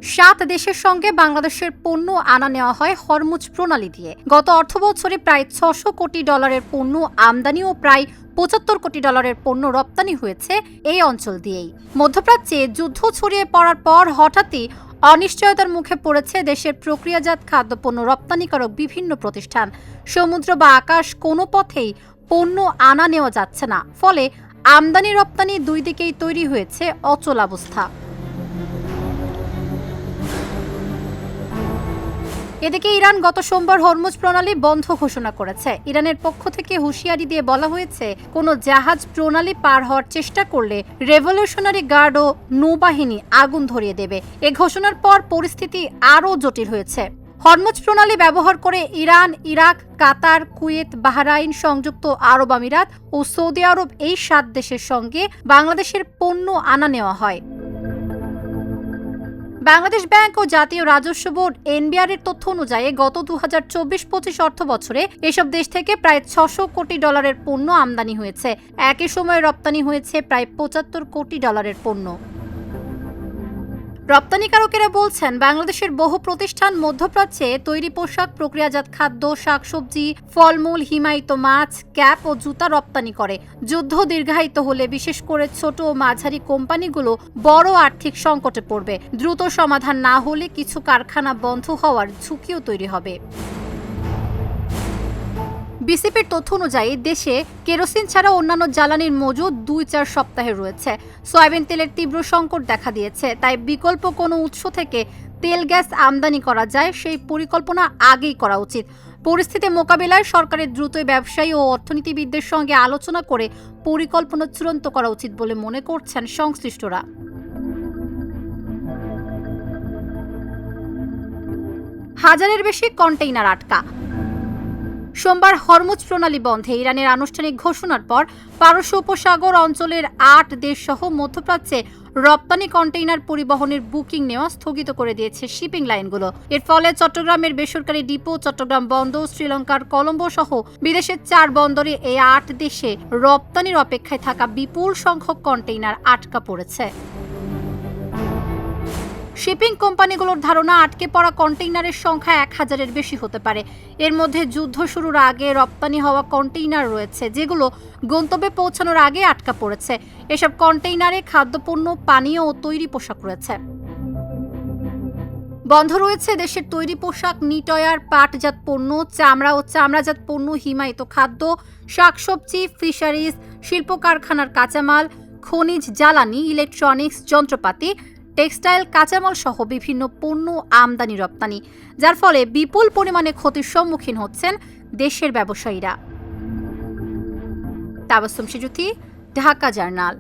7 দেশের সঙ্গে বাংলাদেশের পণ্য আনা নেওয়া হয় হরমুজ প্রণালী দিয়ে। গত অর্থবছরে প্রায় $600 কোটি পণ্য আমদানি ও প্রায় $75 কোটি পণ্য রপ্তানি হয়েছে এই অঞ্চল দিয়েই। মধ্যপ্রাচ্যে যুদ্ধ ছড়িয়ে পড়ার পর হঠাৎই অনিশ্চয়তার মুখে পড়েছে দেশের প্রক্রিয়াজাত খাদ্যপণ্য রপ্তানিকারক বিভিন্ন প্রতিষ্ঠান। সমুদ্র বা আকাশ কোনো পথেই পণ্য আনা নেওয়া যাচ্ছে না, ফলে আমদানি রপ্তানি দুই দিকেই তৈরি হয়েছে অচলাবস্থা। এদিকে ইরান গত সোমবার হরমুজ প্রণালী বন্ধ ঘোষণা করেছে। ইরানের পক্ষ থেকে হুঁশিয়ারি দিয়ে বলা হয়েছে, কোনো জাহাজ প্রণালী পার হওয়ার চেষ্টা করলে রেভলিউশনারি গার্ড ও নৌবাহিনী আগুন ধরিয়ে দেবে। এ ঘোষণার পর পরিস্থিতি আরও জটিল হয়েছে। হরমুজ প্রণালী ব্যবহার করে ইরান, ইরাক, কাতার, কুয়েত, বাহরাইন, সংযুক্ত আরব আমিরাত ও সৌদি আরব এই 7 দেশের সঙ্গে বাংলাদেশের পণ্য আনা নেওয়া হয়। বাংলাদেশ ব্যাংক ও জাতীয় রাজস্ব বোর্ড এনবিআর এর তথ্য অনুযায়ী গত 2024-25 অর্থ বছরে এসব দেশ থেকে প্রায় $600 কোটি পণ্য আমদানি হয়েছে। একই সময়ে রপ্তানি হয়েছে প্রায় $75 কোটি পণ্য। রপ্তানিকারকেরা বলছেন, বাংলাদেশের বহু প্রতিষ্ঠান মধ্যপ্রাচ্যে তৈরি পোশাক, প্রক্রিয়াজাত খাদ্য, শাকসবজি, ফলমূল, হিমায়িত মাছ, ক্যাপ ও জুতা রপ্তানি করে। যুদ্ধ দীর্ঘায়িত হলে বিশেষ করে ছোট ও মাঝারি কোম্পানিগুলো বড় আর্থিক সংকটে পড়বে। দ্রুত সমাধান না হলে কিছু কারখানা বন্ধ হওয়ার ঝুঁকিও তৈরি হবে। বিসিপির তথ্য অনুযায়ী দেশে কেরোসিন ছাড়া অন্যান্য জ্বালানির মজুদ 2-4 সপ্তাহে রয়েছে। সয়াবিন তেলের তীব্র সংকট দেখা দিয়েছে, তাই বিকল্প কোনো উৎস থেকে তেল গ্যাস আমদানি করা যায় সেই পরিকল্পনা আগেই করা উচিত। পরিস্থিতি মোকাবিলায় সরকারের দ্রুতই ব্যবসায়ী ও অর্থনীতিবিদদের সঙ্গে আলোচনা করে পরিকল্পনা চূড়ান্ত করা উচিত বলে মনে করছেন সংশ্লিষ্টরা। হাজারের বেশি কন্টেইনার আটকা। সোমবার হরমুজ প্রণালী বন্ধে ইরানের আনুষ্ঠানিক ঘোষণার পর পারস্য উপসাগর অঞ্চলের 8 দেশ সহ মধ্যপ্রাচ্যে রপ্তানি কন্টেইনার পরিবহনের বুকিং নেওয়া স্থগিত করে দিয়েছে শিপিং লাইনগুলো। এর ফলে চট্টগ্রামের বেসরকারি ডিপো, চট্টগ্রাম বন্দর, শ্রীলঙ্কার কলম্বো সহ বিদেশের 4 বন্দরে এই 8 দেশে রপ্তানির অপেক্ষায় থাকা বিপুল সংখ্যক কন্টেইনার আটকা পড়েছে। শিপিং কোম্পানিগুলোর ধারণা, আটকে পড়া কন্টেইনারের সংখ্যা 1000-এর বেশি হতে পারে। এর মধ্যে যুদ্ধ শুরুর আগে রপ্তানি হওয়া কন্টেইনার রয়েছে, যেগুলো গন্তব্যে পৌঁছানোর আগে আটকা পড়েছে। এসব কন্টেইনারে খাদ্যপণ্য, পানীয় ও তৈরি পোশাক রয়েছে। বন্ধ রয়েছে দেশের তৈরি পোশাক, নিটয়ার, পাটজাত পণ্য, চামড়া ও চামড়াজাত পণ্য, হিমায়িত খাদ্য, শাকসবজি, ফিশারিজ, শিল্প কারখানার কাঁচামাল, খনিজ জ্বালানি, ইলেকট্রনিক্স, যন্ত্রপাতি, টেক্সটাইল, কাঁচামাল সহ বিভিন্ন পণ্য আমদানি রপ্তানি, যার ফলে বিপুল পরিমাণে ক্ষতির সম্মুখীন হচ্ছেন দেশের ব্যবসায়ীরা। তাবাসসুম সেজুতি, ঢাকা জার্নাল।